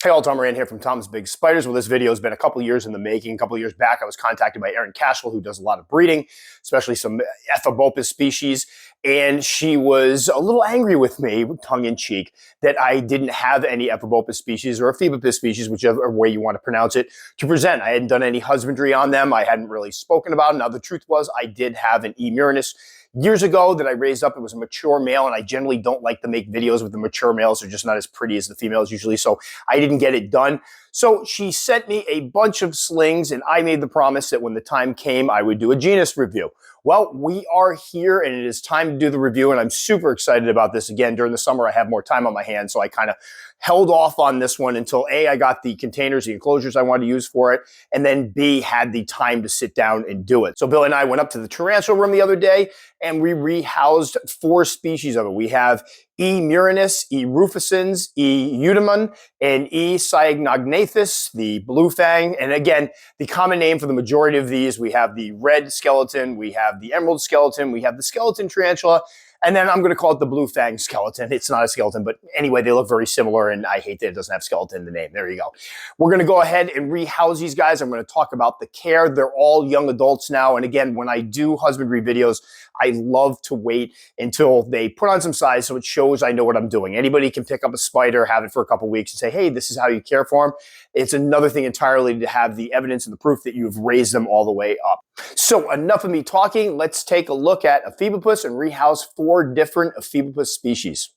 Hey all, Tom Moran here from Tom's Big Spiders. Well, this video has been a couple years in the making. A couple of years back, I was contacted by Erin Cashel, who does a lot of breeding, especially some Ephobopus species, and she was a little angry with me, tongue-in-cheek, that I didn't have any Ephobopus species or Ephobopus species, whichever way you want to pronounce it, to present. I hadn't done any husbandry on them. I hadn't really spoken about them. Now, the truth was I did have an murinus years ago that I raised up. It was a mature male, and I generally don't like to make videos with the mature males. They're just not as pretty as the females usually, so I didn't get it done. So she sent me a bunch of slings, and I made the promise that when the time came, I would do a genus review. Well, we are here, and it is time to do the review, and I'm super excited about this. Again, during the summer, I have more time on my hands, so I kind of held off on this one until A, I got the containers, the enclosures I wanted to use for it, and then B, had the time to sit down and do it. So Bill and I went up to the tarantula room the other day, and we rehoused 4 species of it. We have E. murinus, E. rufescens, E. uatuman, and E. cyanognathus, the blue fang. And again, the common name for the majority of these, we have the red skeleton, we have the emerald skeleton, we have the skeleton tarantula, and then I'm going to call it the blue fang skeleton. It's not a skeleton, but anyway, they look very similar, and I hate that it doesn't have skeleton in the name. There you go. We're going to go ahead and rehouse these guys. I'm going to talk about the care. They're all young adults now, and again, when I do husbandry videos, I love to wait until they put on some size so it shows I know what I'm doing. Anybody can pick up a spider, have it for a couple weeks, and say, hey, this is how you care for them. It's another thing entirely to have the evidence and the proof that you've raised them all the way up. So enough of me talking. Let's take a look at Ephobopus and rehouse 4 different Ephobopus species.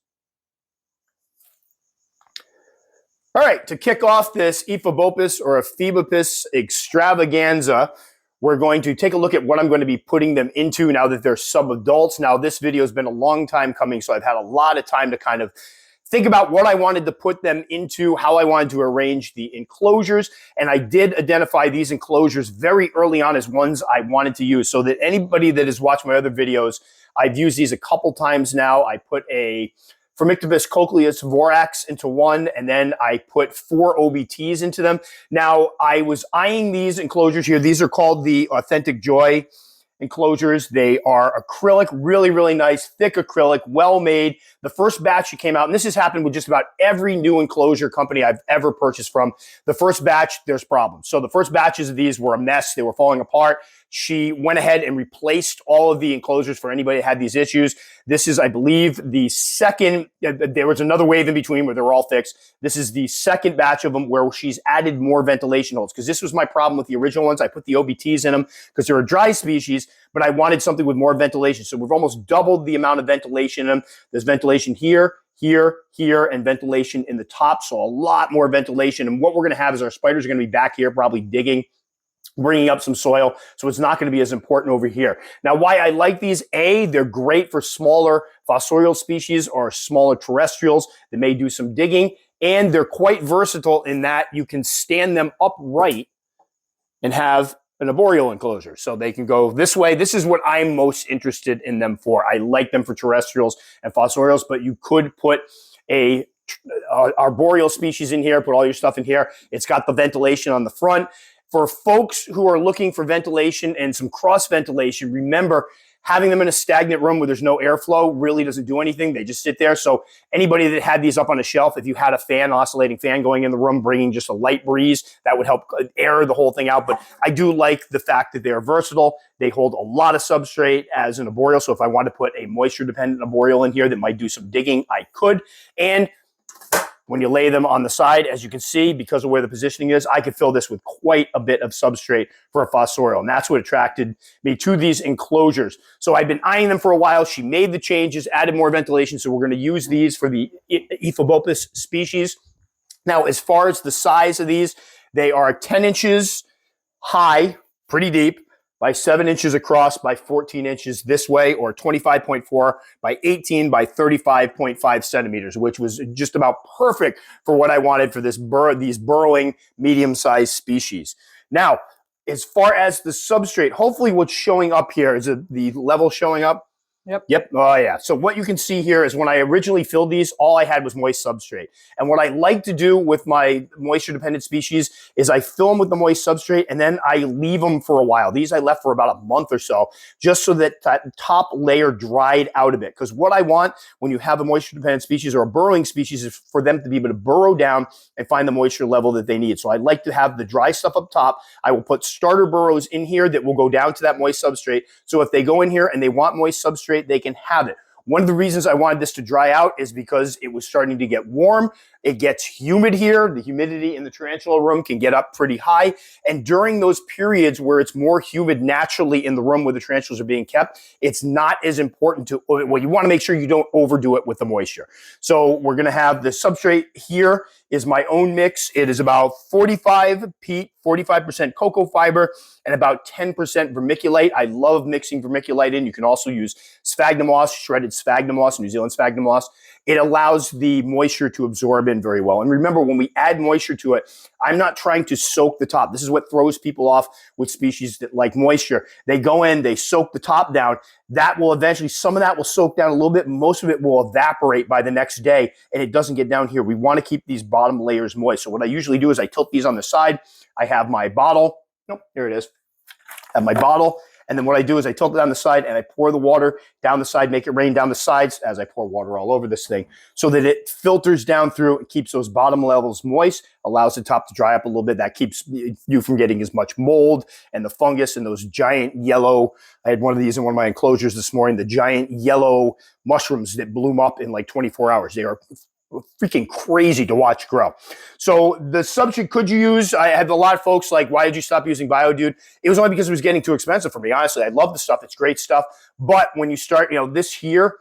All right, to kick off this Ephobopus or Ephobopus extravaganza, we're going to take a look at what I'm going to be putting them into now that they're sub-adults. Now, this video has been a long time coming, so I've had a lot of time to kind of think about what I wanted to put them into, how I wanted to arrange the enclosures, and I did identify these enclosures very early on as ones I wanted to use, so that anybody that has watched my other videos, I've used these a couple times now. I put a Formictopus cochleus vorax into one, and then I put 4 OBTs into them. Now, I was eyeing these enclosures here. These are called the Authentic Joy enclosures. They are acrylic, really, really nice, thick acrylic, well made. The first batch that came out, and this has happened with just about every new enclosure company I've ever purchased from. The first batch, there's problems. So the first batches of these were a mess. They were falling apart. She went ahead and replaced all of the enclosures for anybody that had these issues. This is, I believe, the second. There was another wave in between where they were all fixed. This is the second batch of them where she's added more ventilation holes, because this was my problem with the original ones. I put the OBTs in them because they're a dry species, but I wanted something with more ventilation. So we've almost doubled the amount of ventilation in them. There's ventilation here, here, here, and ventilation in the top. So a lot more ventilation. And what we're going to have is our spiders are going to be back here probably digging, bringing up some soil, so it's not going to be as important over here. Now, why I like these, A, they're great for smaller fossorial species or smaller terrestrials that may do some digging, and they're quite versatile in that you can stand them upright and have an arboreal enclosure. So they can go this way. This is what I'm most interested in them for. I like them for terrestrials and fossorials, but you could put a arboreal species in here, put all your stuff in here. It's got the ventilation on the front. For folks who are looking for ventilation and some cross ventilation, remember, having them in a stagnant room where there's no airflow really doesn't do anything. They just sit there. So anybody that had these up on a shelf, if you had a fan, oscillating fan going in the room, bringing just a light breeze, that would help air the whole thing out. But I do like the fact that they're versatile. They hold a lot of substrate as an arboreal. So if I wanted to put a moisture-dependent arboreal in here that might do some digging, I could. And when you lay them on the side, as you can see, because of where the positioning is, I could fill this with quite a bit of substrate for a fossorial. And that's what attracted me to these enclosures. So I've been eyeing them for a while. She made the changes, added more ventilation. So we're going to use these for the Ephobopus species. Now, as far as the size of these, they are 10 inches high, pretty deep, by 7 inches across by 14 inches this way, or 25.4 by 18 by 35.5 centimeters, which was just about perfect for what I wanted for these burrowing medium-sized species. Now, as far as the substrate, hopefully what's showing up here, is the level showing up? Yep. Yep. Oh, yeah. So what you can see here is when I originally filled these, all I had was moist substrate. And what I like to do with my moisture-dependent species is I fill them with the moist substrate and then I leave them for a while. These I left for about a month or so, just so that that top layer dried out a bit. Because what I want when you have a moisture-dependent species or a burrowing species is for them to be able to burrow down and find the moisture level that they need. So I like to have the dry stuff up top. I will put starter burrows in here that will go down to that moist substrate. So if they go in here and they want moist substrate, they can have it. One of the reasons I wanted this to dry out is because it was starting to get warm. It gets humid here. The humidity in the tarantula room can get up pretty high. And during those periods where it's more humid naturally in the room where the tarantulas are being kept, it's not as important to, well, you want to make sure you don't overdo it with the moisture. So we're going to have the substrate here is my own mix. It is about 45 peat, 45% cocoa fiber, and about 10% vermiculite. I love mixing vermiculite in. You can also use sphagnum moss, shredded sphagnum moss, New Zealand sphagnum moss. It allows the moisture to absorb in very well. And remember, when we add moisture to it, I'm not trying to soak the top. This is what throws people off with species that like moisture. They go in, they soak the top down. That will eventually, some of that will soak down a little bit. Most of it will evaporate by the next day, and it doesn't get down here. We want to keep these bottom layers moist. So what I usually do is I tilt these on the side. I have my bottle. Nope, here it is. I have my bottle. And then what I do is I tilt it down the side and I pour the water down the side, make it rain down the sides as I pour water all over this thing so that it filters down through and keeps those bottom levels moist, allows the top to dry up a little bit. That keeps you from getting as much mold and the fungus and those giant yellow, I had one of these in one of my enclosures this morning, the giant yellow mushrooms that bloom up in like 24 hours. They are freaking crazy to watch grow. So the substrate could you use? I had a lot of folks like, why did you stop using BioDude? It was only because it was getting too expensive for me. Honestly, I love the stuff. It's great stuff. But when you start, this here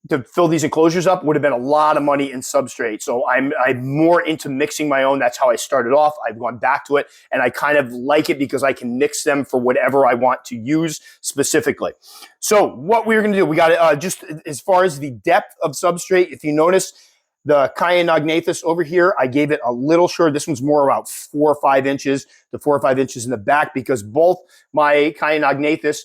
to fill these enclosures up would have been a lot of money in substrate. So I'm more into mixing my own. That's how I started off. I've gone back to it and I kind of like it because I can mix them for whatever I want to use specifically. So what we're going to do, we got just as far as the depth of substrate, if you notice, the cyanognathus over here, I gave it a little short. This one's more about 4 or 5 inches to 4 or 5 inches in the back because both my cyanognathus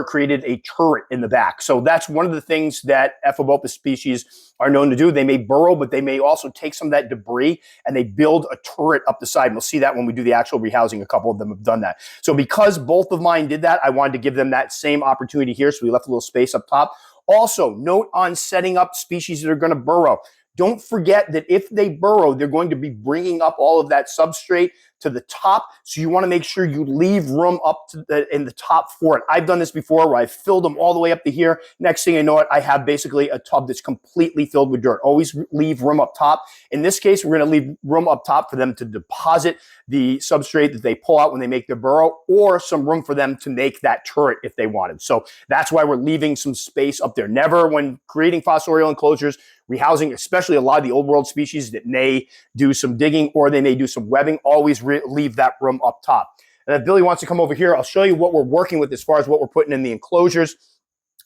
created a turret in the back. So that's one of the things that Ephobopus species are known to do. They may burrow, but they may also take some of that debris and they build a turret up the side. And we'll see that when we do the actual rehousing. A couple of them have done that. So because both of mine did that, I wanted to give them that same opportunity here. So we left a little space up top. Also, note on setting up species that are going to burrow. Don't forget that if they burrow, they're going to be bringing up all of that substrate to the top. So you want to make sure you leave room up to in the top for it. I've done this before where I've filled them all the way up to here. Next thing I know, I have basically a tub that's completely filled with dirt. Always leave room up top. In this case, we're going to leave room up top for them to deposit the substrate that they pull out when they make their burrow, or some room for them to make that turret if they wanted. So that's why we're leaving some space up there. Never, when creating fossorial enclosures, rehousing, especially a lot of the old world species that may do some digging or they may do some webbing, always leave that room up top. And if Billy wants to come over here, I'll show you what we're working with as far as what we're putting in the enclosures.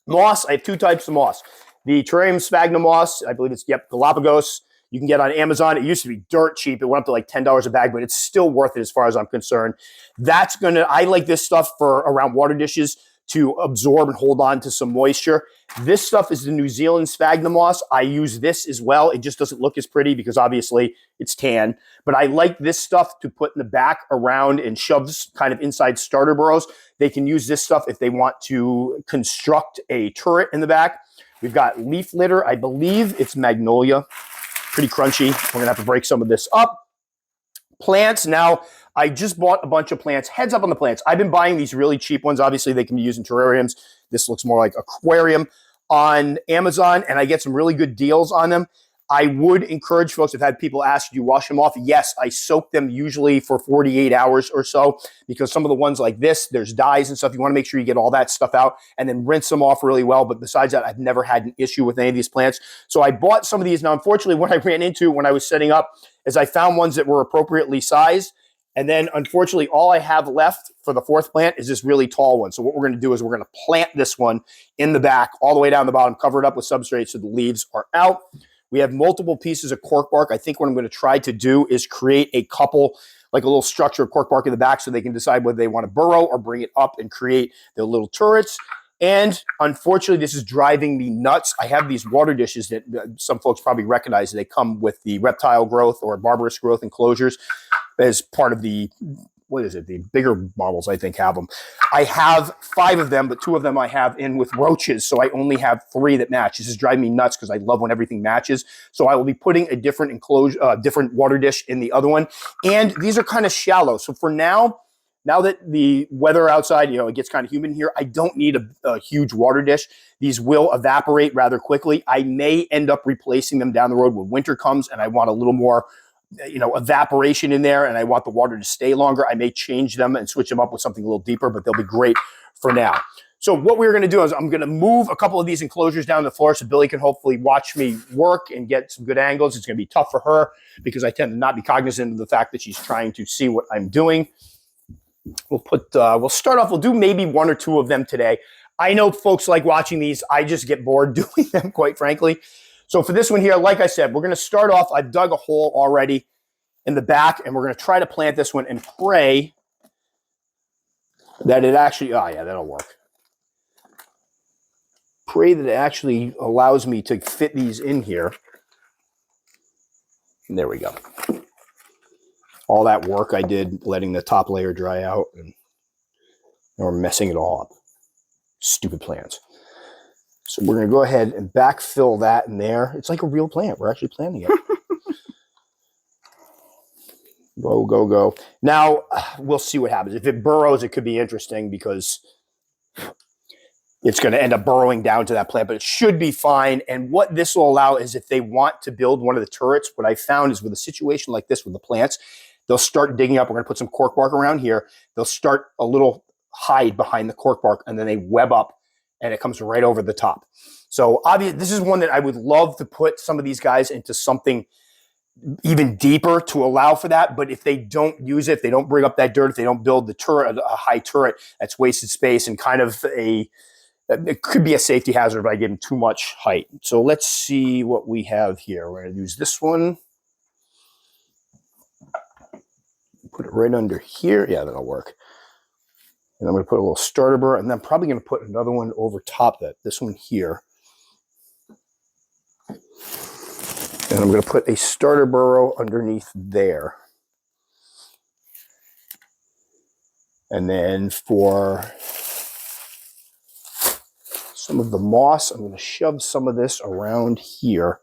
Moss, I have 2 types of moss. The terrarium sphagnum moss, I believe it's, Galapagos. You can get on Amazon. It used to be dirt cheap. It went up to like $10 a bag, but it's still worth it as far as I'm concerned. I like this stuff for around water dishes to absorb and hold on to some moisture. This stuff is the New Zealand sphagnum moss. I use this as well. It just doesn't look as pretty because obviously it's tan. But I like this stuff to put in the back around and shove kind of inside starter burrows. They can use this stuff if they want to construct a turret in the back. We've got leaf litter. I believe it's magnolia. Pretty crunchy. We're going to have to break some of this up. Plants. Now, I just bought a bunch of plants. Heads up on the plants. I've been buying these really cheap ones. Obviously, they can be used in terrariums. This looks more like aquarium on Amazon, and I get some really good deals on them. I would encourage folks, I've had people ask, do you wash them off? Yes, I soak them usually for 48 hours or so because some of the ones like this, there's dyes and stuff. You want to make sure you get all that stuff out and then rinse them off really well. But besides that, I've never had an issue with any of these plants. So I bought some of these. Now, unfortunately, what I ran into when I was setting up is I found ones that were appropriately sized. And then, unfortunately, all I have left for the 4th plant is this really tall one. So what we're going to do is we're going to plant this one in the back all the way down the bottom, cover it up with substrate so the leaves are out. We have multiple pieces of cork bark. I think what I'm going to try to do is create a couple, like a little structure of cork bark in the back so they can decide whether they want to burrow or bring it up and create their little turrets. And unfortunately, this is driving me nuts. I have these water dishes that some folks probably recognize. They come with the reptile growth or barbarous growth enclosures as part of the, what is it? The bigger models, I think, have them. I have 5 of them, but 2 of them I have in with roaches. So I only have 3 that match. This is driving me nuts because I love when everything matches. So I will be putting a different enclosure, different water dish in the other one. And these are kind of shallow. So for now that the weather outside, it gets kind of humid here, I don't need a huge water dish. These will evaporate rather quickly. I may end up replacing them down the road when winter comes and I want a little more evaporation in there and I want the water to stay longer. I may change them and switch them up with something a little deeper, but they'll be great for now. So what we're going to do is I'm going to move a couple of these enclosures down the floor so Billy can hopefully watch me work and get some good angles. It's going to be tough for her because I tend to not be cognizant of the fact that she's trying to see what I'm doing. We'll start off, we'll do maybe 1 or 2 of them today. I know folks like watching these. I just get bored doing them, quite frankly. So for this one here, like I said, we're going to start off. I've dug a hole already in the back, and we're going to try to plant this one and pray that it actually, oh yeah, that'll work. Pray that it actually allows me to fit these in here. And there we go. All that work I did letting the top layer dry out, and we're messing it all up. Stupid plants. So we're going to go ahead and backfill that in there. It's like a real plant. We're actually planting it. Go, go, go. Now, we'll see what happens. If it burrows, it could be interesting because it's going to end up burrowing down to that plant, but it should be fine. And what this will allow is if they want to build one of the turrets, what I found is with a situation like this with the plants, they'll start digging up. We're going to put some cork bark around here. They'll start a little hide behind the cork bark, and then they web up, and it comes right over the top. So obviously, this is one that I would love to put some of these guys into something even deeper to allow for that. But if they don't use it, if they don't bring up that dirt, if they don't build the turret, a high turret, that's wasted space and kind of it could be a safety hazard by giving too much height. So let's see what we have here. We're going to use this one. Put it right under here. Yeah, that'll work. And I'm going to put a little starter burr, and then I'm probably going to put another one over top that, this one here. And I'm going to put a starter burrow underneath there. And then for some of the moss, I'm going to shove some of this around here.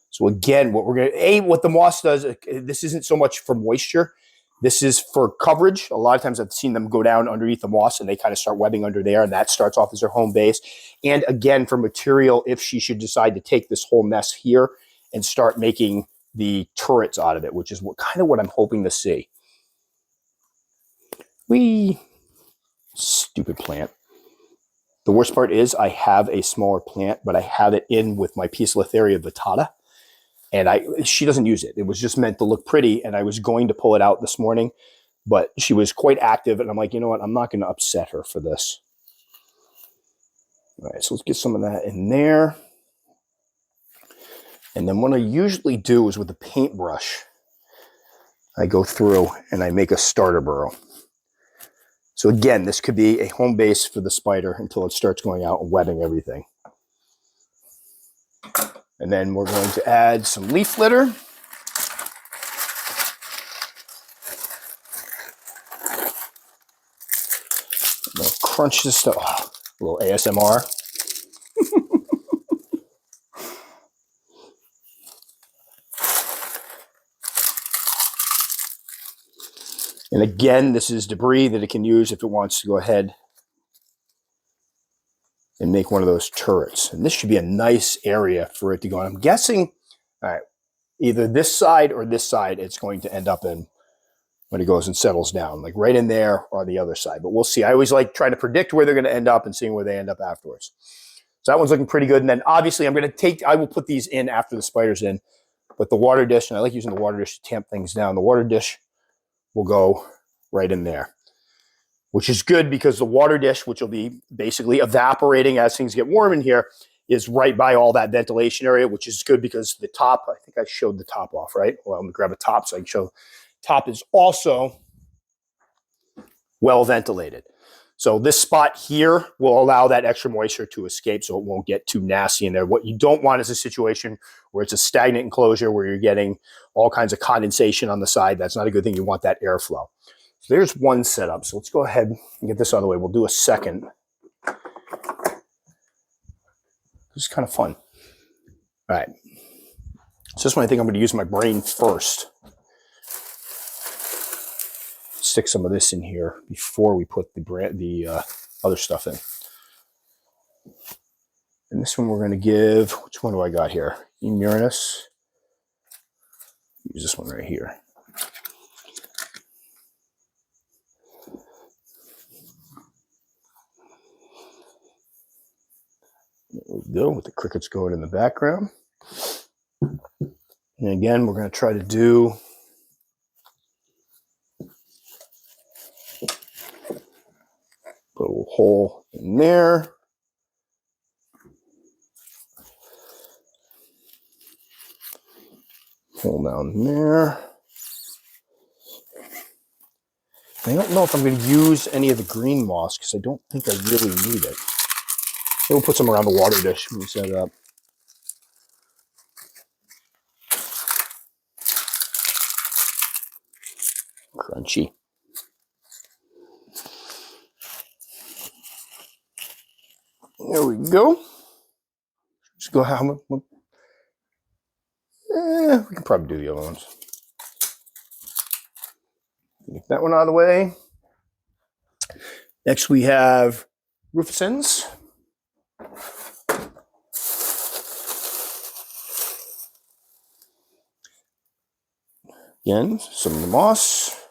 So again, what the moss does, this isn't so much for moisture. This is for coverage. A lot of times I've seen them go down underneath the moss and they kind of start webbing under there, and that starts off as their home base. And again, for material, if she should decide to take this whole mess here and start making the turrets out of it, which is kind of what I'm hoping to see. Stupid plant. The worst part is I have a smaller plant, but I have it in with my Poecilotheria vittata. And she doesn't use it. It was just meant to look pretty, and I was going to pull it out this morning, but she was quite active, and I'm like, you know what? I'm not going to upset her for this. All right, so let's get some of that in there. And then what I usually do is with the paintbrush, I go through and I make a starter burrow. So again, this could be a home base for the spider until it starts going out and webbing everything. And then we're going to add some leaf litter. We'll crunch this stuff. Oh, a little ASMR. And again, this is debris that it can use if it wants to go ahead and make one of those turrets. And this should be a nice area for it to go. And I'm guessing, all right, either this side or this side it's going to end up in when it goes and settles down, like right in there or the other side. But we'll see. I always like trying to predict where they're going to end up and seeing where they end up afterwards. So that one's looking pretty good. And then obviously I will put these in after the spider's in, but the water dish, and I like using the water dish to tamp things down. The water dish will go right in there, which is good because the water dish, which will be basically evaporating as things get warm in here, is right by all that ventilation area, which is good because the top, I think I showed the top off, right? Well, I'm gonna grab a top so I can show top is also well ventilated. So this spot here will allow that extra moisture to escape so it won't get too nasty in there. What you don't want is a situation where it's a stagnant enclosure where you're getting all kinds of condensation on the side. That's not a good thing. You want that airflow. So there's one setup. So let's go ahead and get this out of the way. We'll do a second. This is kind of fun. All right. So this one I think I'm going to use my brain first. Stick some of this in here before we put the other stuff in. And this one we're going to give, which one do I got here? Murinus. Use this one right here. There we go, with the crickets going in the background. And again, we're going to try to do put a little hole in there. Hole down there. I don't know if I'm going to use any of the green moss because I don't think I really need it. We'll put some around the water dish when we set it up. Crunchy. There we go. Just go how much? We can probably do the other ones. Get that one out of the way. Next we have rufescens. Again, some of the moss.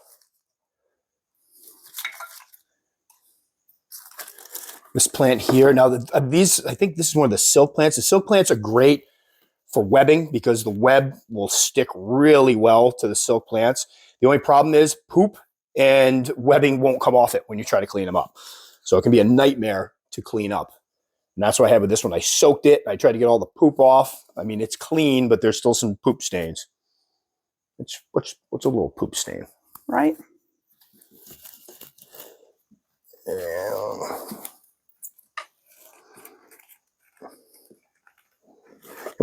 This plant here. Now, these, I think this is one of the silk plants. The silk plants are great for webbing because the web will stick really well to the silk plants. The only problem is poop and webbing won't come off it when you try to clean them up. So it can be a nightmare to clean up. And that's what I had with this one. I soaked it. I tried to get all the poop off. I mean, it's clean, but there's still some poop stains. What's a little poop stain, right? And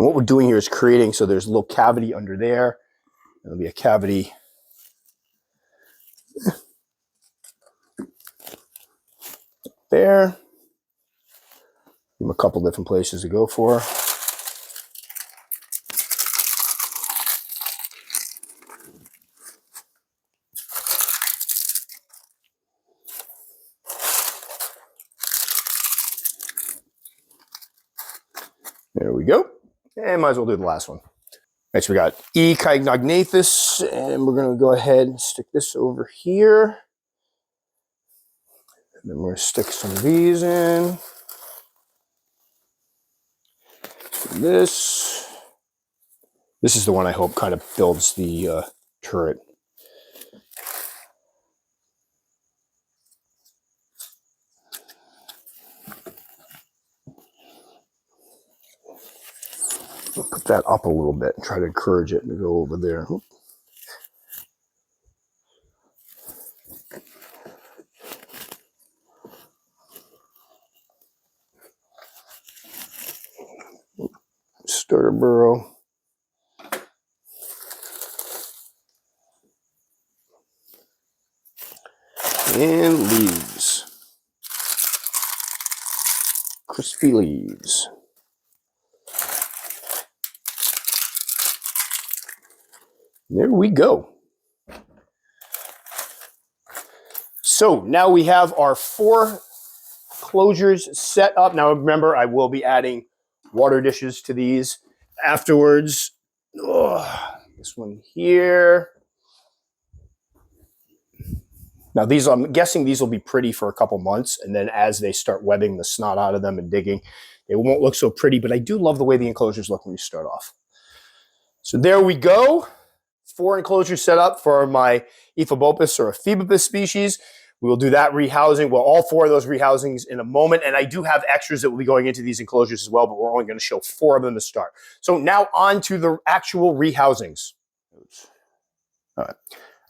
what we're doing here is creating, so there's a little cavity under there. There'll be a cavity there. Give them a couple different places to go for. There we go. And might as well do the last one. Next, we got cyanognathus, and we're going to go ahead and stick this over here. And then we're going to stick some of these in. This is the one I hope kind of builds the turret. I'll put that up a little bit and try to encourage it to go over there. Starter burrow. And leaves. Crispy leaves. There we go. So now we have our 4 closures set up. Now remember, I will be adding water dishes to these afterwards. This one here. Now these, I'm guessing these will be pretty for a couple months, and then as they start webbing the snot out of them and digging, it won't look so pretty, but I do love the way the enclosures look when you start off. So there we go. 4 enclosures set up for my Ephobopus or Ephobopus species. We will do that rehousing. Well, all 4 of those rehousings in a moment. And I do have extras that will be going into these enclosures as well, but we're only going to show 4 of them to start. So now on to the actual rehousings. Oops. All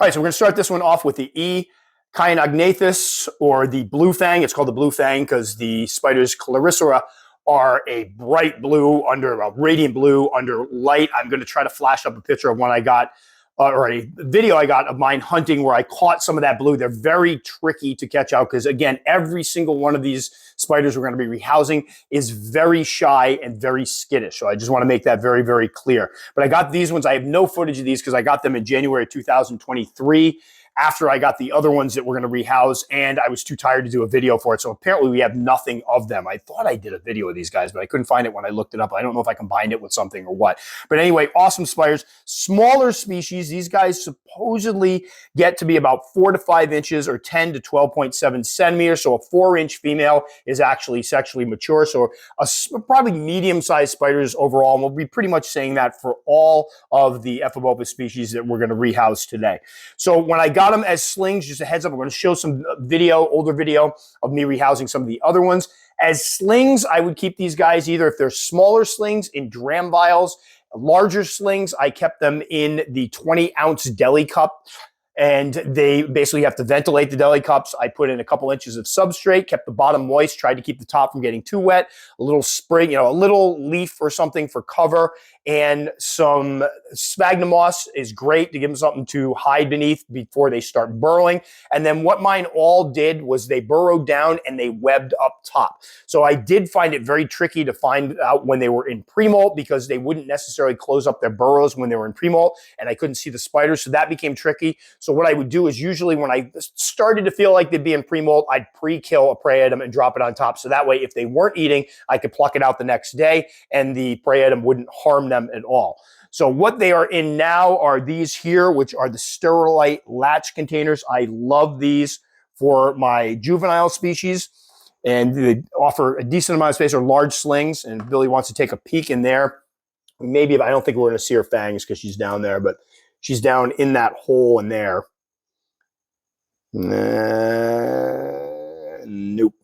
right, so we're going to start this one off with the cyanognathus, or the blue fang. It's called the blue fang because the spider's Clarissora are a bright blue under a radiant blue under light. I'm going to try to flash up a picture of one I got, or a video I got of mine hunting where I caught some of that blue. They're very tricky to catch out because, again, every single one of these spiders we're going to be rehousing is very shy and very skittish. So I just want to make that very, very clear. But I got these ones. I have no footage of these because I got them in January 2023. After I got the other ones that we're going to rehouse, and I was too tired to do a video for it. So apparently we have nothing of them. I thought I did a video of these guys, but I couldn't find it when I looked it up. I don't know if I combined it with something or what. But anyway, awesome spiders. Smaller species. These guys supposedly get to be about 4 to 5 inches or 10 to 12.7 centimeters. So a 4-inch female is actually sexually mature. So probably medium-sized spiders overall. And we'll be pretty much saying that for all of the Ephobopus species that we're going to rehouse today. So when I got them as slings, just a heads up, I'm going to show some video, older video of me rehousing some of the other ones. As slings, I would keep these guys either, if they're smaller slings, in dram vials. Larger slings, I kept them in the 20-ounce deli cup. And they basically have to ventilate the deli cups. I put in a couple inches of substrate, kept the bottom moist, tried to keep the top from getting too wet, a little sprig, a little leaf or something for cover, and some sphagnum moss is great to give them something to hide beneath before they start burrowing. And then what mine all did was they burrowed down and they webbed up top. So I did find it very tricky to find out when they were in pre-molt because they wouldn't necessarily close up their burrows when they were in pre-molt, and I couldn't see the spiders, so that became tricky. So what I would do is usually when I started to feel like they'd be in pre-molt, I'd pre-kill a prey item and drop it on top. So that way, if they weren't eating, I could pluck it out the next day and the prey item wouldn't harm them at all. So what they are in now are these here, which are the Sterilite latch containers. I love these for my juvenile species, and they offer a decent amount of space, or large slings, and Billy wants to take a peek in there. Maybe, I don't think we're going to see her fangs because she's down there, but she's down in that hole in there. Nope.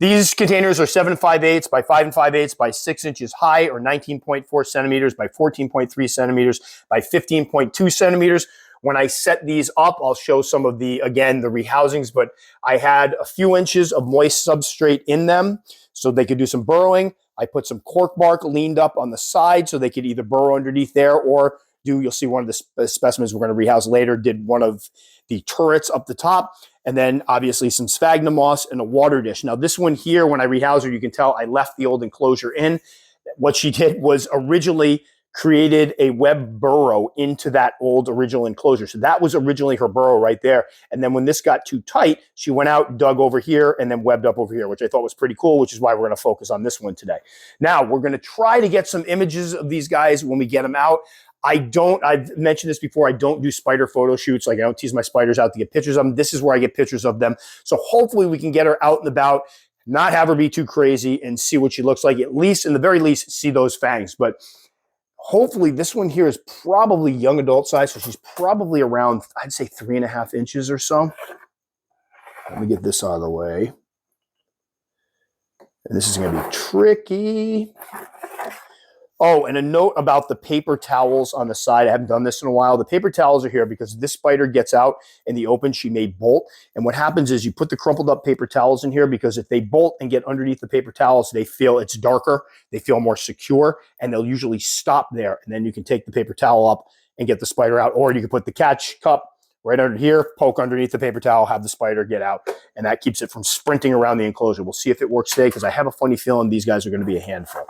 These containers are 7 5/8 by 5 5/8 by 6 inches high, or 19.4 centimeters by 14.3 centimeters by 15.2 centimeters. When I set these up, I'll show some of the, again, the rehousings, but I had a few inches of moist substrate in them so they could do some burrowing. I put some cork bark leaned up on the side so they could either burrow underneath there or you'll see one of the specimens we're going to rehouse later did one of the turrets up the top, and then obviously some sphagnum moss and a water dish. Now this one here, when I rehouse her, you can tell I left the old enclosure in. What she did was originally created a web burrow into that old original enclosure. So that was originally her burrow right there. And then when this got too tight, she went out, dug over here, and then webbed up over here, which I thought was pretty cool, which is why we're going to focus on this one today. Now, we're going to try to get some images of these guys when we get them out. I've mentioned this before, I don't do spider photo shoots. Like, I don't tease my spiders out to get pictures of them. This is where I get pictures of them. So hopefully we can get her out and about, not have her be too crazy, and see what she looks like. At least, in the very least, see those fangs. But hopefully this one here is probably young adult size. So she's probably around, I'd say 3.5 inches or so. Let me get this out of the way. And this is going to be tricky. Oh, and a note about the paper towels on the side. I haven't done this in a while. The paper towels are here because this spider gets out in the open. She may bolt. And what happens is you put the crumpled up paper towels in here because if they bolt and get underneath the paper towels, they feel it's darker. They feel more secure, and they'll usually stop there. And then you can take the paper towel up and get the spider out. Or you can put the catch cup right under here, poke underneath the paper towel, have the spider get out. And that keeps it from sprinting around the enclosure. We'll see if it works today because I have a funny feeling these guys are going to be a handful.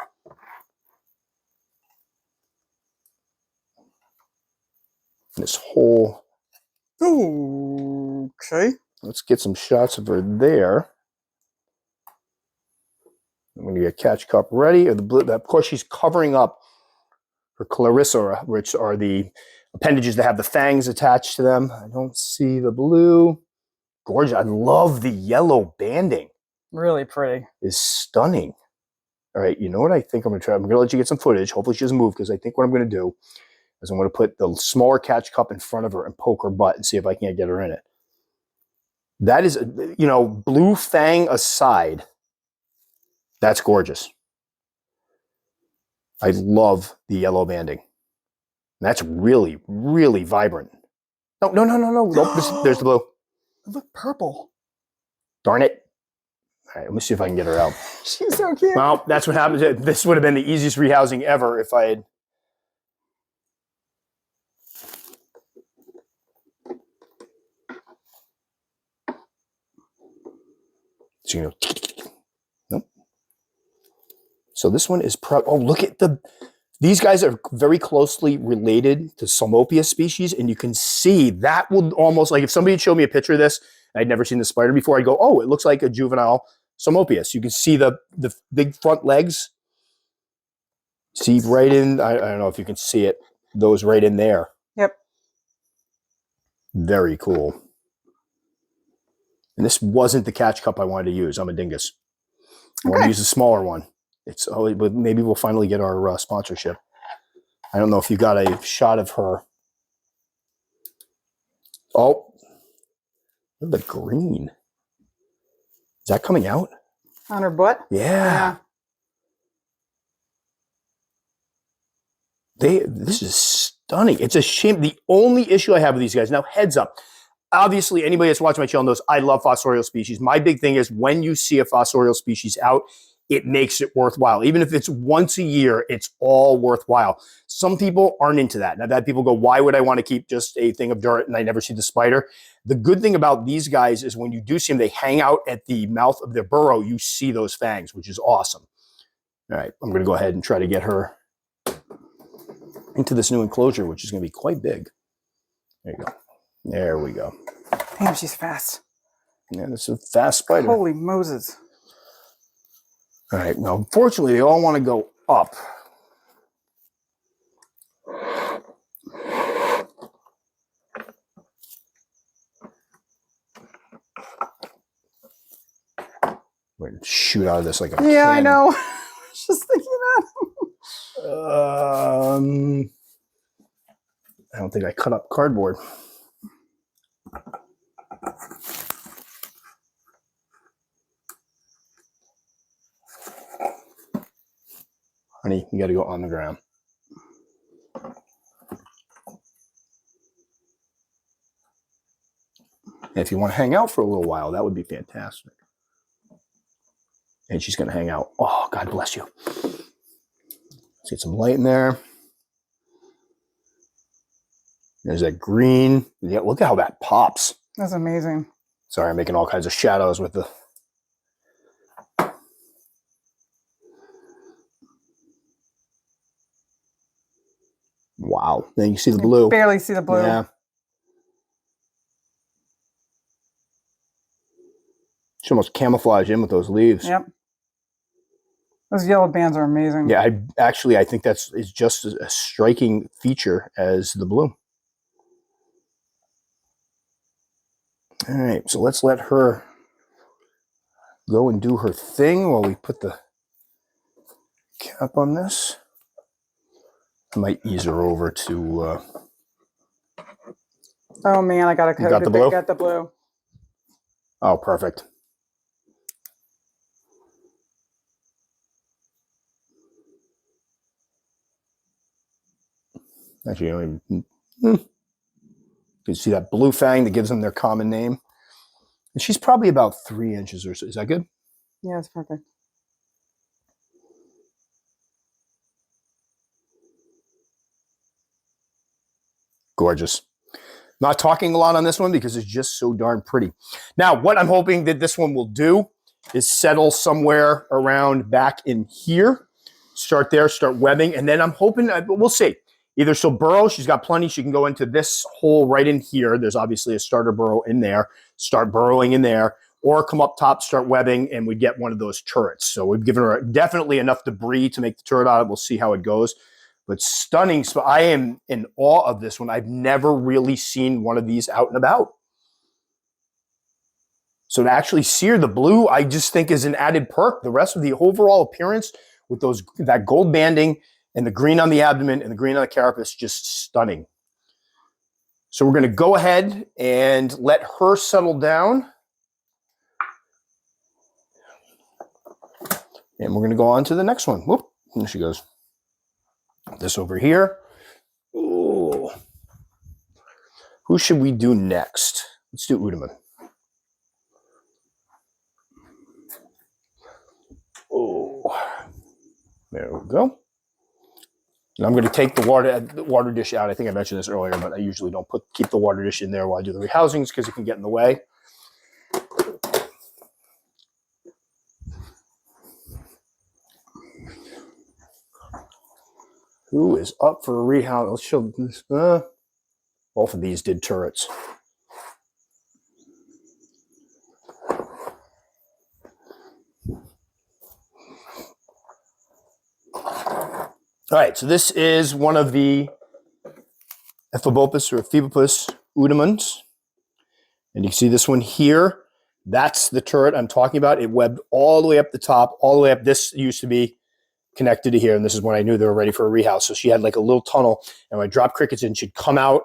This whole, okay, let's get some shots of her there. I'm going to get catch cup ready. Of course, she's covering up her Clarissora, which are the appendages that have the fangs attached to them. I don't see the blue. Gorgeous. I love the yellow banding. Really pretty. Is stunning. All right, you know what I think I'm going to try? I'm going to let you get some footage. Hopefully she doesn't move, because I think what I'm going to do is I'm going to put the smaller catch cup in front of her and poke her butt and see if I can't get her in it. That is, blue fang aside, that's gorgeous. I love the yellow banding. That's really, really vibrant. No. Nope, there's the blue. look purple. Darn it. All right, let me see if I can get her out. She's so cute. Well, that's what happens. This would have been the easiest rehousing ever if I had. So, you know, nope. So this one is oh, look at these guys are very closely related to Psalmopoeus species, and you can see that would almost, like if somebody had showed me a picture of this, I'd never seen the spider before, I'd go, oh, it looks like a juvenile Psalmopoeus. You can see the big front legs. See right in, I don't know if you can see it, those right in there. Yep. Very cool. And this wasn't the catch cup I wanted to use. I'm a dingus. I want to use a smaller one. But maybe we'll finally get our sponsorship. I don't know if you got a shot of her. Oh, look at the green. Is that coming out? On her butt? Yeah. This is stunning. It's a shame. The only issue I have with these guys, now heads up, obviously anybody that's watching my channel knows I love fossorial species. My big thing is when you see a fossorial species out, it makes it worthwhile. Even if it's once a year, it's all worthwhile. Some people aren't into that. And I've had people go, why would I want to keep just a thing of dirt and I never see the spider? The good thing about these guys is when you do see them, they hang out at the mouth of their burrow. You see those fangs, which is awesome. All right, I'm going to go ahead and try to get her into this new enclosure, which is going to be quite big. There you go. There we go. Damn, she's fast. Yeah, this is a fast spider. Holy Moses. All right, now unfortunately they all want to go up. We're going to shoot out of this like a Yeah, cannon. I know. I was just thinking that. I don't think I cut up cardboard. Honey, you got to go on the ground. And if you want to hang out for a little while, that would be fantastic. And she's going to hang out. Oh, God bless you. Let's get some light in there. There's that green. Yeah, look at how that pops. That's amazing. Sorry, I'm making all kinds of shadows with the... Wow. Then you see the blue. Barely see the blue. Yeah. She almost camouflaged in with those leaves. Yep. Those yellow bands are amazing. Yeah, I think that's just a striking feature as the blue. All right, so let's let her go and do her thing while we put the cap on this. I might ease her over to... Oh man, I got to got the blue? Got the blue. Oh, perfect. Actually, you can see that blue fang that gives them their common name. And she's probably about 3 inches or so. Is that good? Yeah, that's perfect. Gorgeous. Not talking a lot on this one because it's just so darn pretty. Now, what I'm hoping that this one will do is settle somewhere around back in here. Start there, start webbing, and then I'm hoping, we'll see. Either she'll burrow, she's got plenty, she can go into this hole right in here. There's obviously a starter burrow in there. Start burrowing in there, or come up top, start webbing, and we get one of those turrets. So we've given her definitely enough debris to make the turret out of it. We'll see how it goes. But stunning. So I am in awe of this one. I've never really seen one of these out and about. So to actually see the blue, I just think is an added perk. The rest of the overall appearance with that gold banding and the green on the abdomen and the green on the carapace, just stunning. So we're going to go ahead and let her settle down. And we're going to go on to the next one. Whoop, there she goes. This over here. Ooh. Who should we do next? Let's do Outtman. Oh, there we go. And I'm going to take the water dish out. I think I mentioned this earlier, but I usually don't keep the water dish in there while I do the rehousings because it can get in the way. Who is up for a rehouse? Let's show this. Both of these did turrets. All right, so this is one of the Ephobopus or Ephobopus uatumans. And you see this one here. That's the turret I'm talking about. It webbed all the way up the top, all the way up. This used to be connected to here, and this is when I knew they were ready for a rehouse. So she had like a little tunnel, and when I dropped crickets in, she'd come out,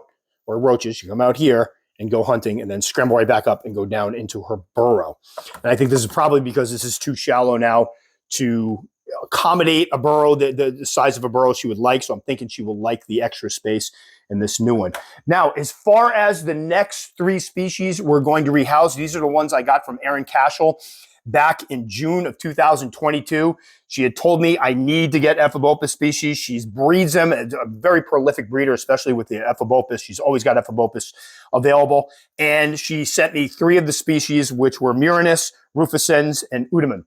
or roaches, she'd come out here and go hunting, and then scramble right back up and go down into her burrow. And I think this is probably because this is too shallow now to accommodate a burrow, the size of a burrow she would like. So I'm thinking she will like the extra space in this new one. Now, as far as the next 3 species we're going to rehouse, these are the ones I got from Erin Cashel back in June of 2022. She had told me I need to get Ephobopus species. She breeds them, a very prolific breeder, especially with the Ephobopus. She's always got Ephobopus available. And she sent me 3 of the species, which were murinus, rufescens, and uatuman.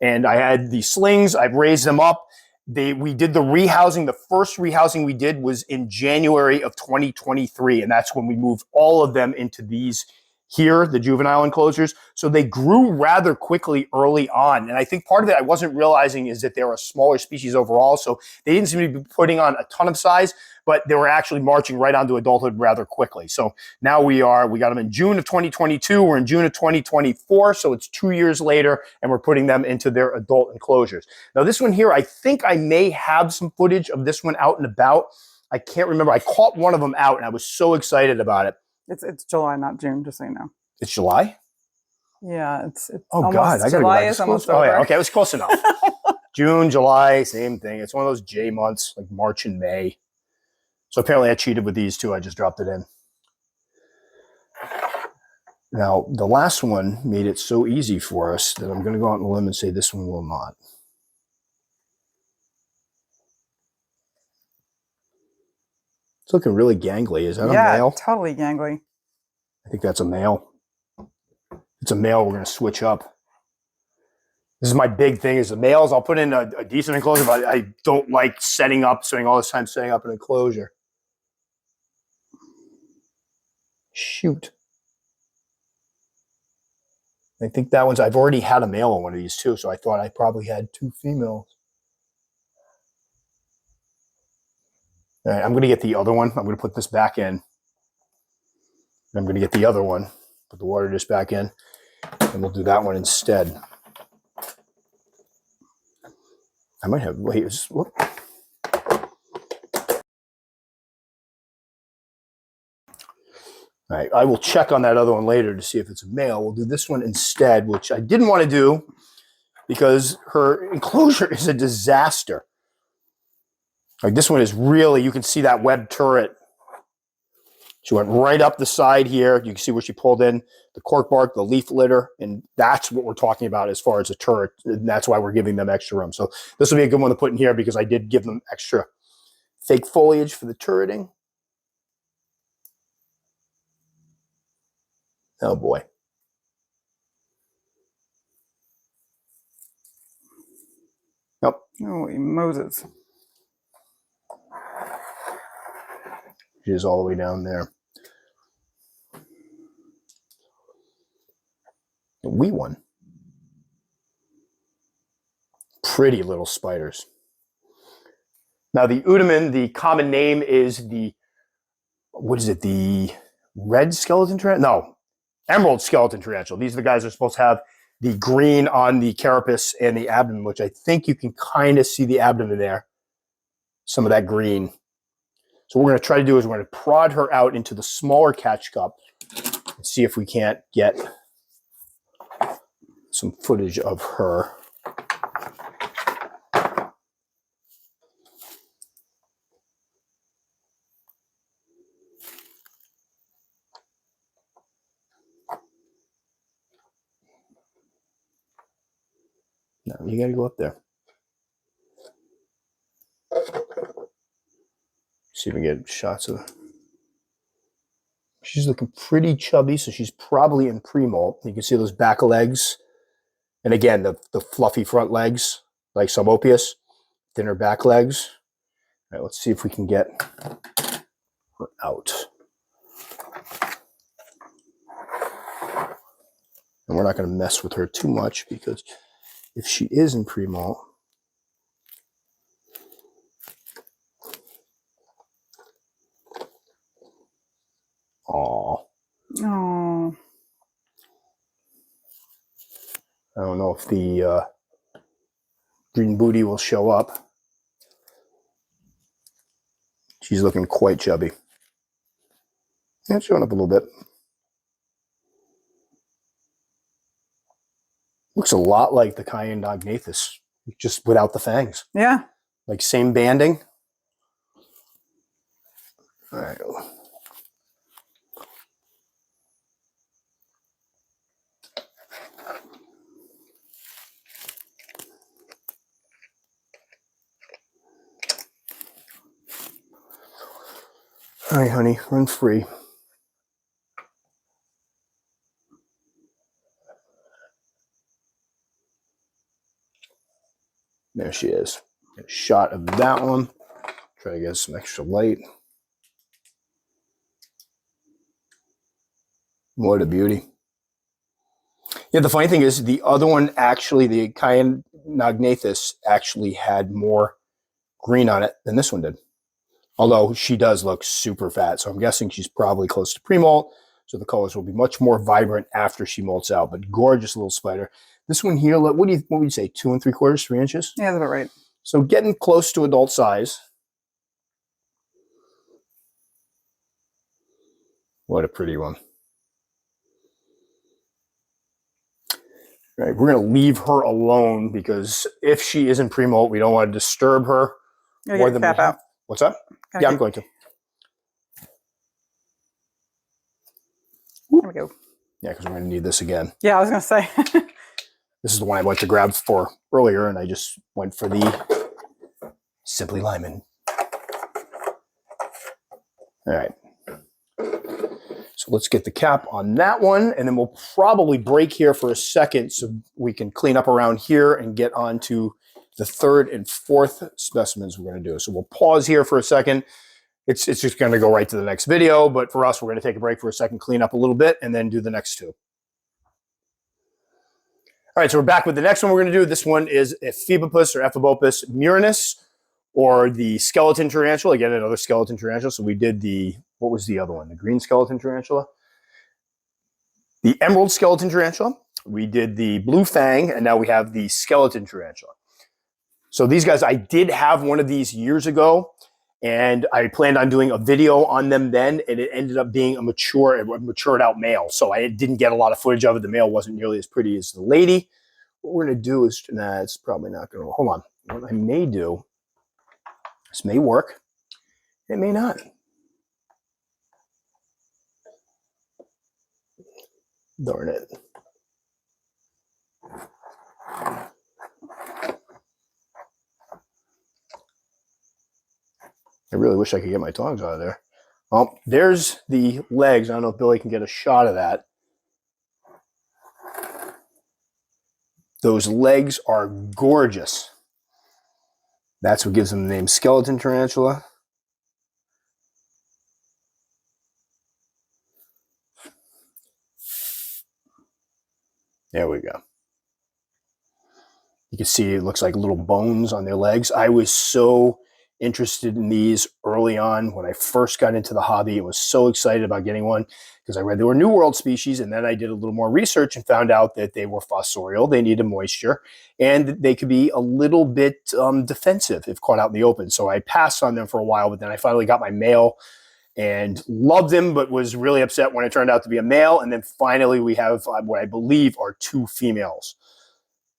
And I had the slings. I've raised them up. We did the rehousing. The first rehousing we did was in January of 2023. And that's when we moved all of them into these here, the juvenile enclosures. So they grew rather quickly early on. And I think part of it I wasn't realizing is that they're a smaller species overall. So they didn't seem to be putting on a ton of size, but they were actually marching right onto adulthood rather quickly. So now we got them in June of 2022. We're in June of 2024. So it's 2 years later, and we're putting them into their adult enclosures. Now this one here, I think I may have some footage of this one out and about. I can't remember. I caught one of them out, and I was so excited about it. It's July, not June, just so you know. It's July? Yeah, it's oh almost, God, I gotta July go back. is almost Oh over. yeah, okay, it was close enough. June, July, same thing. It's one of those J months, like March and May. So apparently I cheated with these too. I just dropped it in. Now, the last one made it so easy for us that I'm going to go out on a limb and say this one will not. It's looking really gangly. Is that a male? Yeah, totally gangly. I think that's a male. It's a male. We're going to switch up. This is my big thing is the males. I'll put in a decent enclosure, but I don't like spending all this time setting up an enclosure. Shoot. I think that one's, I've already had a male on one of these too, so I thought I probably had 2 females. All right, I'm going to get the other one. I'm going to put this back in. I'm going to get the other one, put the water dish back in, and we'll do that one instead. I might have, whoop. All right, I will check on that other one later to see if it's a male. We'll do this one instead, which I didn't want to do because her enclosure is a disaster. Like this one is really, you can see that web turret. She went right up the side here. You can see where she pulled in the cork bark, the leaf litter, and that's what we're talking about as far as a turret. And that's why we're giving them extra room. So this will be a good one to put in here because I did give them extra fake foliage for the turreting. Oh boy. Nope. Holy Moses. She is all the way down there. A wee one. Pretty little spiders. Now the uatuman, the common name is the, what is it? The red skeleton tarantula? No, emerald skeleton tarantula. These are the guys that are supposed to have the green on the carapace and the abdomen, which I think you can kind of see the abdomen there. Some of that green. So what we're going to try to do is we're going to prod her out into the smaller catch cup and see if we can't get some footage of her. No, you got to go up there. See if we can get shots of her. She's looking pretty chubby, so she's probably in pre-molt. You can see those back legs. And again, the fluffy front legs, like Ephobopus, thinner back legs. All right, let's see if we can get her out. And we're not going to mess with her too much because if she is in pre-molt, oh, I don't know if the green booty will show up. She's looking quite chubby. Yeah, it's showing up a little bit. Looks a lot like the cyanognathus, just without the fangs. Yeah. Like same banding. All right. All right, honey, run free. There she is. Get a shot of that one. Try to get some extra light. What a beauty. Yeah, the funny thing is the other one actually, the cyanognathus actually had more green on it than this one did. Although she does look super fat, so I'm guessing she's probably close to pre-molt, so the colors will be much more vibrant after she molts out. But gorgeous little spider. This one here, what would you say, 2 3/4, 3 inches? Yeah, that's about right. So getting close to adult size. What a pretty one. All right, we're going to leave her alone because if she isn't pre-molt, we don't want to disturb her more than we have. What's up? Yeah, I'm going to. There we go. Yeah, because we're going to need this again. Yeah, I was going to say. This is the one I went to grab for earlier, and I just went for the Simply Lyman. All right. So let's get the cap on that one, and then we'll probably break here for a second so we can clean up around here and get on to the 3rd and 4th specimens we're going to do. So we'll pause here for a second. It's just going to go right to the next video, but for us, we're going to take a break for a second, clean up a little bit, and then do the next 2. All right, so we're back with the next one we're going to do. This one is Ephobopus or Ephobopus murinus, or the skeleton tarantula. Again, another skeleton tarantula. So we did the, what was the other one? The green skeleton tarantula. The emerald skeleton tarantula. We did the blue fang, and now we have the skeleton tarantula. So these guys, I did have one of these years ago, and I planned on doing a video on them then, and it ended up being a matured out male. So I didn't get a lot of footage of it. The male wasn't nearly as pretty as the lady. What we're going to do is, nah, it's probably not going to, hold on. What I may do, this may work, it may not. Darn it. I really wish I could get my tongs out of there. Well, there's the legs. I don't know if Billy can get a shot of that. Those legs are gorgeous. That's what gives them the name skeleton tarantula. There we go. You can see it looks like little bones on their legs. I was so interested in these early on when I first got into the hobby. I was so excited about getting one because I read they were New World species, and then I did a little more research and found out that they were fossorial. They needed moisture, and they could be a little bit defensive if caught out in the open. So I passed on them for a while, but then I finally got my male and loved him, but was really upset when it turned out to be a male. And then finally we have what I believe are 2 females.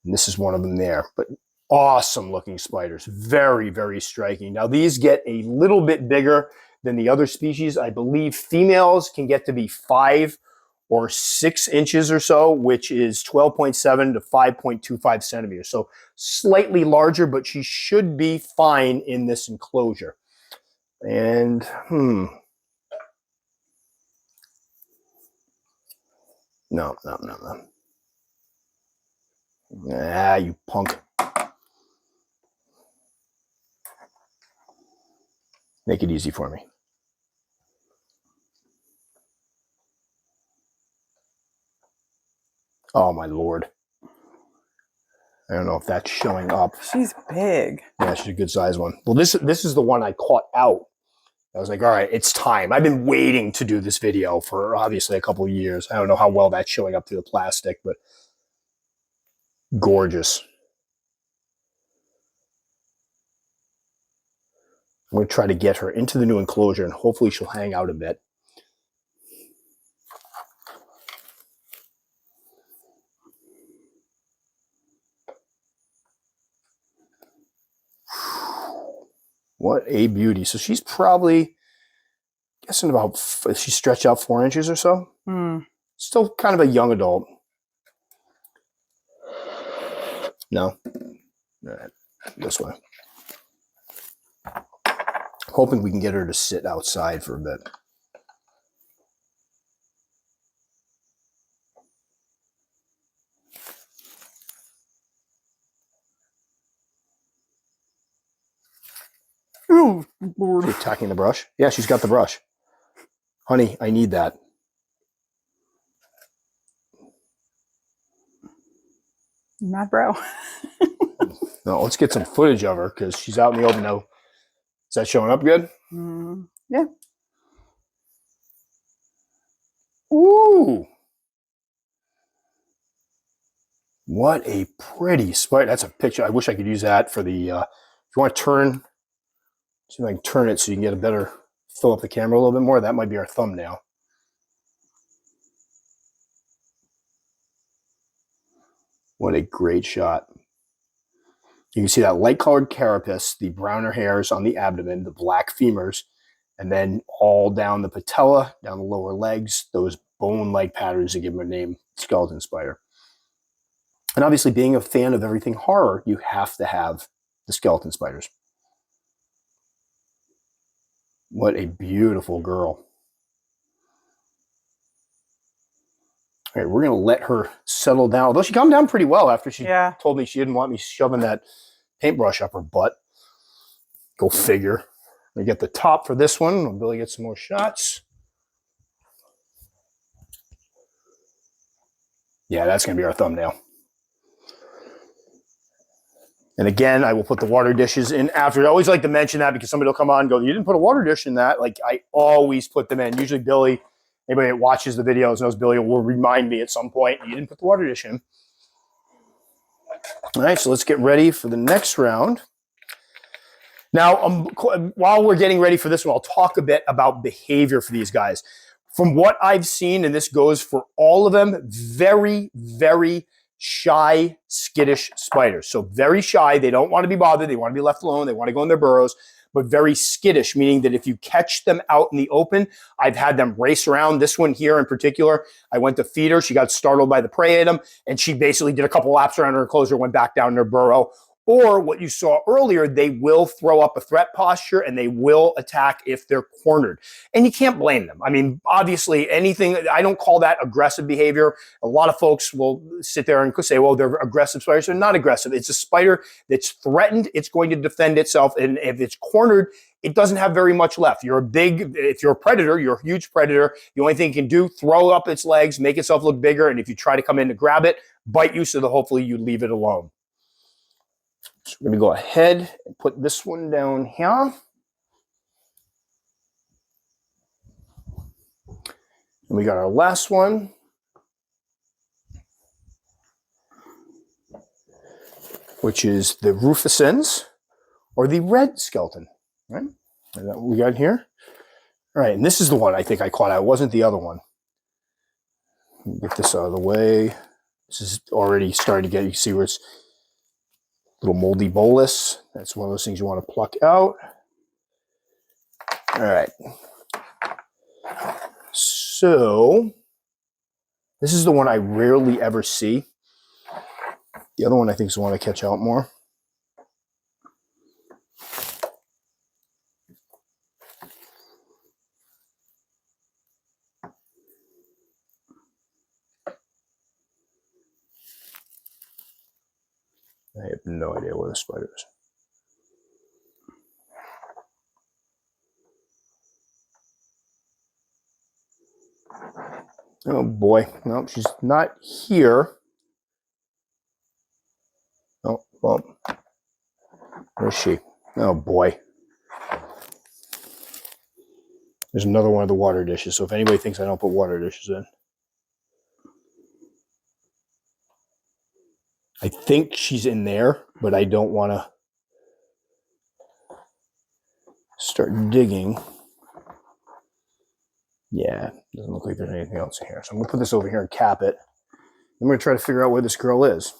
And this is one of them there. But awesome looking spiders. Very, very striking. Now these get a little bit bigger than the other species. I believe females can get to be 5 or 6 inches or so, which is 12.7 to 5.25 centimeters. So slightly larger, but she should be fine in this enclosure. And, No. Ah, you punk. Make it easy for me. Oh, my Lord. I don't know if that's showing up. She's big. Yeah, she's a good size one. Well, this is the one I caught out. I was like, all right, it's time. I've been waiting to do this video for obviously a couple of years. I don't know how well that's showing up through the plastic, but gorgeous. I'm going to try to get her into the new enclosure and hopefully she'll hang out a bit. What a beauty. So she's probably, guessing about, she's stretched out 4 inches or so. Still kind of a young adult. No? All right, this way. Hoping we can get her to sit outside for a bit. Ooh, Lord. You're attacking the brush? Yeah, she's got the brush. Honey, I need that. Mad bro. No, let's get some footage of her because she's out in the open now. Is that showing up good? Yeah. Ooh. What a pretty spider. That's a picture. I wish I could use that for the, if you want to turn, see if I can turn it so you can get a better, fill up the camera a little bit more. That might be our thumbnail. What a great shot. You can see that light-colored carapace, the browner hairs on the abdomen, the black femurs, and then all down the patella, down the lower legs, those bone-like patterns that give them a name, skeleton spider. And obviously, being a fan of everything horror, you have to have the skeleton spiders. What a beautiful girl. All right, we're going to let her settle down. Although she calmed down pretty well after she told me she didn't want me shoving that paintbrush up her butt. Go figure. We get the top for this one. We'll Billy get some more shots. Yeah, that's going to be our thumbnail. And again, I will put the water dishes in after. I always like to mention that because somebody will come on and go, you didn't put a water dish in that. Like, I always put them in. Usually Billy, anybody that watches the videos knows Billy will remind me at some point, you didn't put the water dish in. All right, so let's get ready for the next round. Now, while we're getting ready for this one, I'll talk a bit about behavior for these guys. From what I've seen, and this goes for all of them, very, very shy, skittish spiders. So very shy. They don't want to be bothered. They want to be left alone. They want to go in their burrows, but very skittish, meaning that if you catch them out in the open, I've had them race around. This one here in particular, I went to feed her. She got startled by the prey item, and she basically did a couple laps around her enclosure, went back down in her burrow. Or what you saw earlier, they will throw up a threat posture and they will attack if they're cornered. And you can't blame them. I mean, obviously anything, I don't call that aggressive behavior. A lot of folks will sit there and say, well, they're aggressive spiders. They're not aggressive. It's a spider that's threatened. It's going to defend itself. And if it's cornered, it doesn't have very much left. If you're a predator, you're a huge predator. The only thing it can do, throw up its legs, make itself look bigger. And if you try to come in to grab it, bite you, so that hopefully you leave it alone. So we're going to go ahead and put this one down here. And we got our last one. Which is the rufescens, or the red skeleton. Right? Is that what we got here? All right, and this is the one I think I caught out. It wasn't the other one. Get this out of the way. This is already starting to get, you see where it's little moldy bolus. That's one of those things you want to pluck out. All right. So This is the one I rarely ever see. The other one I think is the one I catch out more. I have no idea where the spider is. Oh boy, no, she's not here. Oh, well, where's she? Oh boy. There's another one of the water dishes, so if anybody thinks I don't put water dishes in. I think she's in there, but I don't want to start digging. Yeah, doesn't look like there's anything else in here. So I'm going to put this over here and cap it. I'm going to try to figure out where this girl is.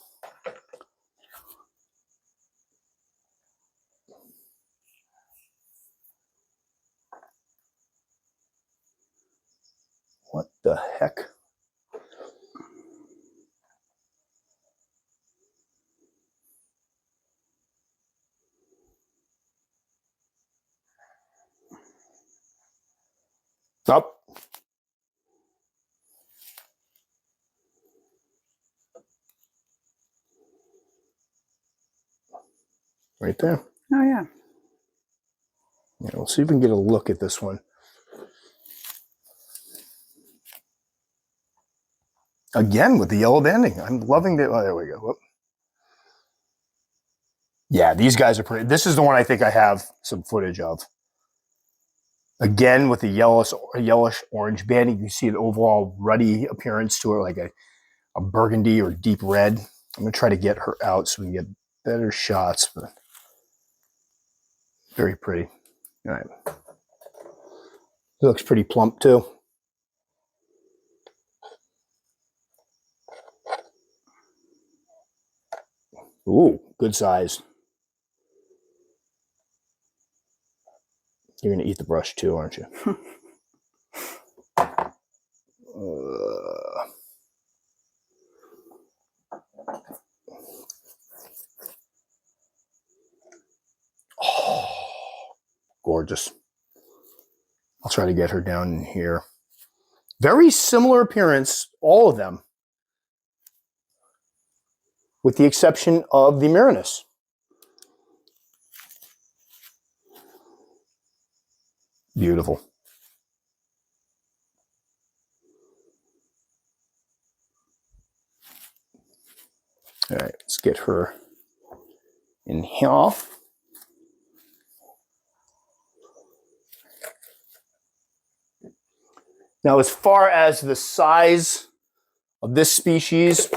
What the heck? Up. Right there. Oh, yeah. Yeah, we'll see if we can get a look at this one. Again, with the yellow banding. I'm loving the... Oh, there we go. Whoop. Yeah, these guys are pretty... This is the one I think I have some footage of. Again, with the yellowish orange banding, you see an overall ruddy appearance to her, like a burgundy or deep red. I'm going to try to get her out so we can get better shots. But very pretty. All right. It looks pretty plump, too. Ooh, good size. You're going to eat the brush, too, aren't you? Oh, gorgeous. I'll try to get her down in here. Very similar appearance, all of them, with the exception of the murinus. Beautiful. All right, let's get her in here. Now, as far as the size of this species,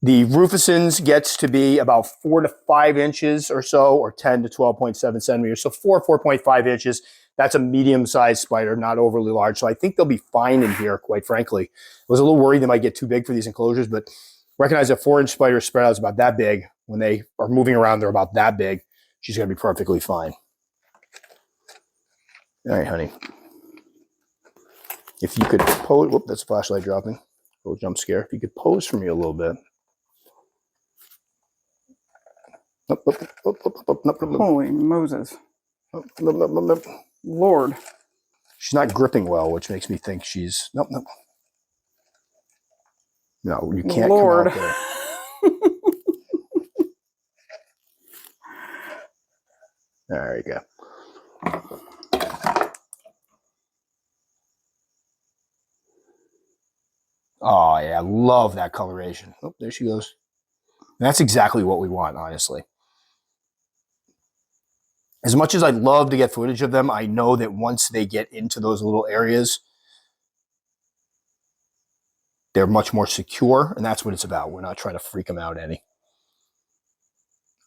the rufescens gets to be about 4 to 5 inches or so, or 10 to 12.7 centimeters. So 4.5 inches. That's a medium-sized spider, not overly large. So I think they'll be fine in here, quite frankly. I was a little worried they might get too big for these enclosures, but recognize that 4-inch spider spread out is about that big. When they are moving around, they're about that big. She's going to be perfectly fine. All right, honey. If you could pose, whoop, that's a flashlight dropping. A little jump scare. If you could pose for me a little bit. Holy Moses. Lord. She's not gripping well, which makes me think she's... Nope. No, you can't Lord. come out there. There you go. Oh, yeah, I love that coloration. Oh, there she goes. That's exactly what we want, honestly. As much as I'd love to get footage of them, I know that once they get into those little areas, they're much more secure, and that's what it's about. We're not trying to freak them out any.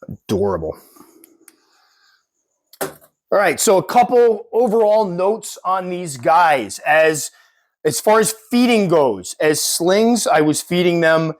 Adorable. All right, so a couple overall notes on these guys. As far as feeding goes, as slings, I was feeding them.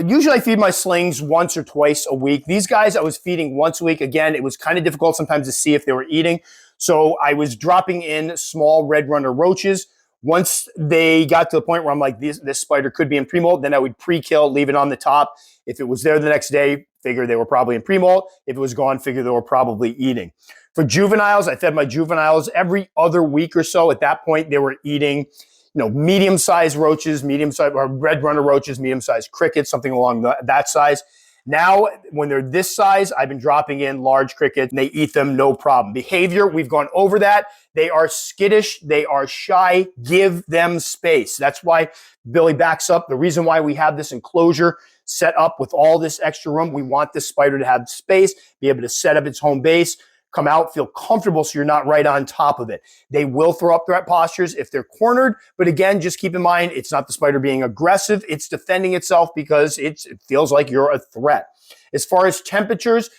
Usually I feed my slings once or twice a week. These guys I was feeding once a week. Again, it was kind of difficult sometimes to see if they were eating. So I was dropping in small red runner roaches Once they got to the point where I'm like, this spider could be in pre-molt, then I would pre-kill, leave it on the top. If it was there the next day, figure they were probably in pre-molt. If it was gone, figure they were probably eating. For juveniles, I fed my juveniles every other week or so. At that point, they were eating, medium-sized roaches, medium-sized red runner roaches, medium-sized crickets, something along that size. Now, when they're this size, I've been dropping in large crickets and they eat them, no problem. Behavior, we've gone over that. They are skittish. They are shy. Give them space. That's why Billy backs up. The reason why we have this enclosure set up with all this extra room, we want this spider to have space, be able to set up its home base, come out, feel comfortable so you're not right on top of it. They will throw up threat postures if they're cornered, but again, just keep in mind, it's not the spider being aggressive, it's defending itself because it feels like you're a threat. As far as temperatures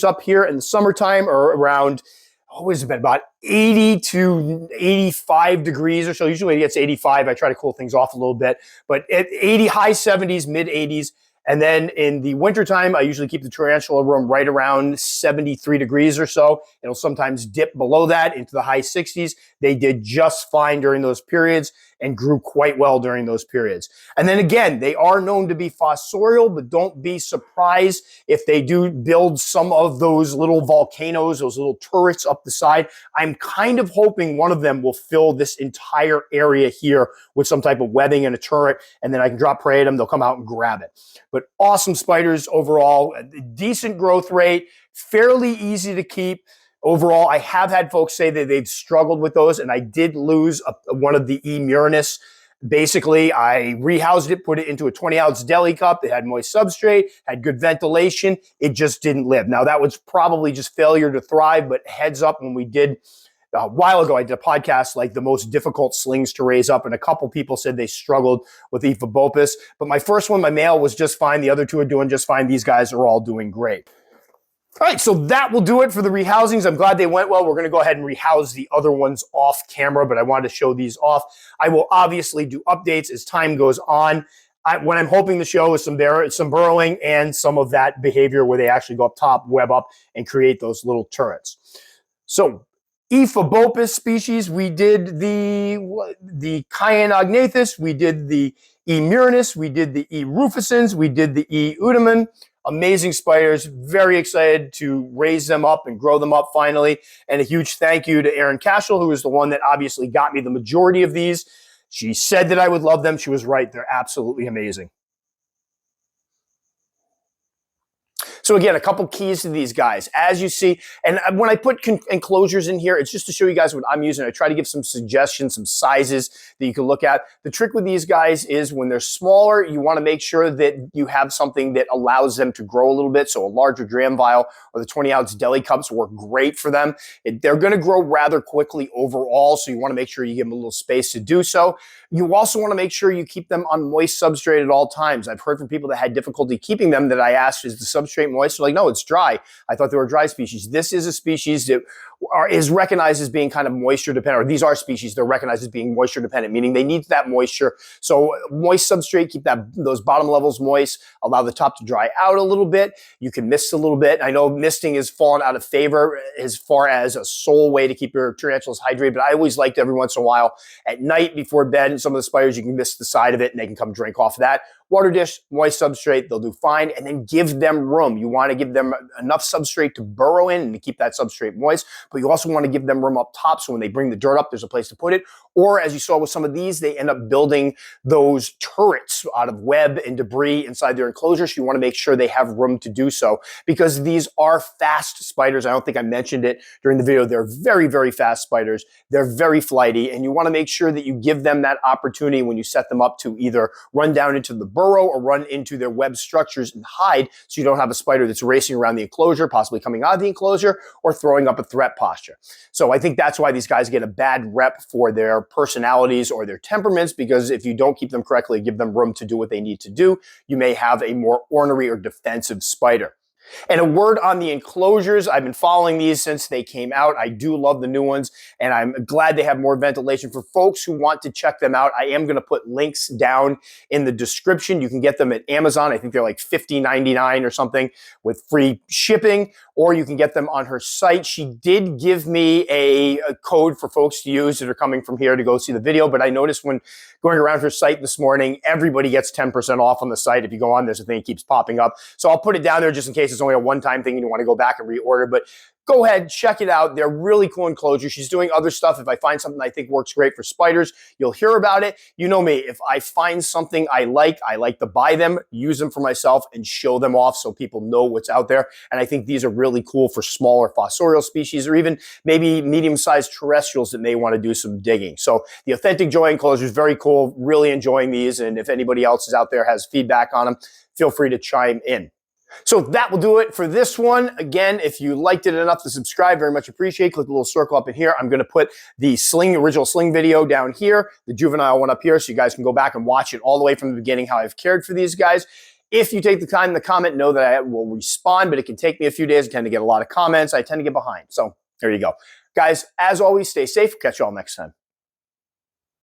up here in the summertime are around, always been about 80 to 85 degrees or so. Usually it gets 85. I try to cool things off a little bit, but at 80, high 70s, mid 80s. And then in the wintertime, I usually keep the tarantula room right around 73 degrees or so. It'll sometimes dip below that into the high 60s. They did just fine during those periods and grew quite well during those periods. And then again, they are known to be fossorial, but don't be surprised if they do build some of those little volcanoes, those little turrets up the side. I'm kind of hoping one of them will fill this entire area here with some type of webbing and a turret, and then I can drop prey at them. They'll come out and grab it. But awesome spiders overall, decent growth rate, fairly easy to keep. Overall, I have had folks say that they've struggled with those, and I did lose one of the murinus. Basically, I rehoused it, put it into a 20-ounce deli cup. It had moist substrate, had good ventilation. It just didn't live. Now, that was probably just failure to thrive, but heads up, when we did a while ago, I did a podcast like the most difficult slings to raise up, and a couple people said they struggled with Ephobopus. But my first one, my male, was just fine. The other two are doing just fine. These guys are all doing great. All right, so that will do it for the rehousings. I'm glad they went well. We're going to go ahead and rehouse the other ones off camera, but I wanted to show these off. I will obviously do updates as time goes on. What I'm hoping to show is some burrowing and some of that behavior where they actually go up top, web up, and create those little turrets. So Ephobopus species, we did the cyanognathus, we did the murinus, we did the rufescens, we did the Outtman. Amazing spiders, very excited to raise them up and grow them up finally. And a huge thank you to Erin Cashel, who is the one that obviously got me the majority of these. She said that I would love them. She was right. They're absolutely amazing. So again, a couple keys to these guys. As you see, and when I put enclosures in here, it's just to show you guys what I'm using. I try to give some suggestions, some sizes that you can look at. The trick with these guys is when they're smaller, you want to make sure that you have something that allows them to grow a little bit. So a larger dram vial or the 20-ounce deli cups work great for them. They're going to grow rather quickly overall, so you want to make sure you give them a little space to do so. You also want to make sure you keep them on moist substrate at all times. I've heard from people that had difficulty keeping them that I asked, is the substrate moist? They're like, no, it's dry. I thought they were a dry species. This is a species that is recognized as being kind of moisture dependent, or these are species that are recognized as being moisture dependent, meaning they need that moisture. So moist substrate, keep those bottom levels moist, allow the top to dry out a little bit. You can mist a little bit. I know misting has fallen out of favor as far as a sole way to keep your tarantulas hydrated, but I always liked every once in a while at night before bed, some of the spiders, you can mist the side of it and they can come drink off of that. Water dish, moist substrate, they'll do fine, and then give them room. You want to give them enough substrate to burrow in and to keep that substrate moist, but you also want to give them room up top so when they bring the dirt up, there's a place to put it. Or as you saw with some of these, they end up building those turrets out of web and debris inside their enclosure, so you want to make sure they have room to do so, because these are fast spiders. I don't think I mentioned it during the video. They're very, very fast spiders. They're very flighty, and you want to make sure that you give them that opportunity when you set them up to either run down into the burrow or run into their web structures and hide, so you don't have a spider that's racing around the enclosure, possibly coming out of the enclosure, or throwing up a threat posture. So I think that's why these guys get a bad rep for their personalities or their temperaments, because if you don't keep them correctly, give them room to do what they need to do, you may have a more ornery or defensive spider. And a word on the enclosures. I've been following these since they came out. I do love the new ones, and I'm glad they have more ventilation. For folks who want to check them out, I am going to put links down in the description. You can get them at Amazon. I think they're like $50.99 or something with free shipping, or you can get them on her site. She did give me a code for folks to use that are coming from here to go see the video, but I noticed when going around her site this morning, everybody gets 10% off on the site. If you go on, there's a thing that keeps popping up. So I'll put it down there just in case it's only a one-time thing and you want to go back and reorder. But go ahead, check it out. They're really cool enclosures. She's doing other stuff. If I find something I think works great for spiders, you'll hear about it. You know me. If I find something I like to buy them, use them for myself, and show them off so people know what's out there. And I think these are really cool for smaller fossorial species, or even maybe medium-sized terrestrials that may want to do some digging. So the Authentic Joy enclosure is very cool. Really enjoying these. And if anybody else is out there has feedback on them, feel free to chime in. So that will do it for this one. Again, if you liked it enough to subscribe, very much appreciate. Click the little circle up in here. I'm going to put the original Sling video down here, the Juvenile one up here, so you guys can go back and watch it all the way from the beginning, how I've cared for these guys. If you take the time to comment, know that I will respond, but it can take me a few days. I tend to get a lot of comments. I tend to get behind. So there you go. Guys, as always, stay safe. Catch you all next time.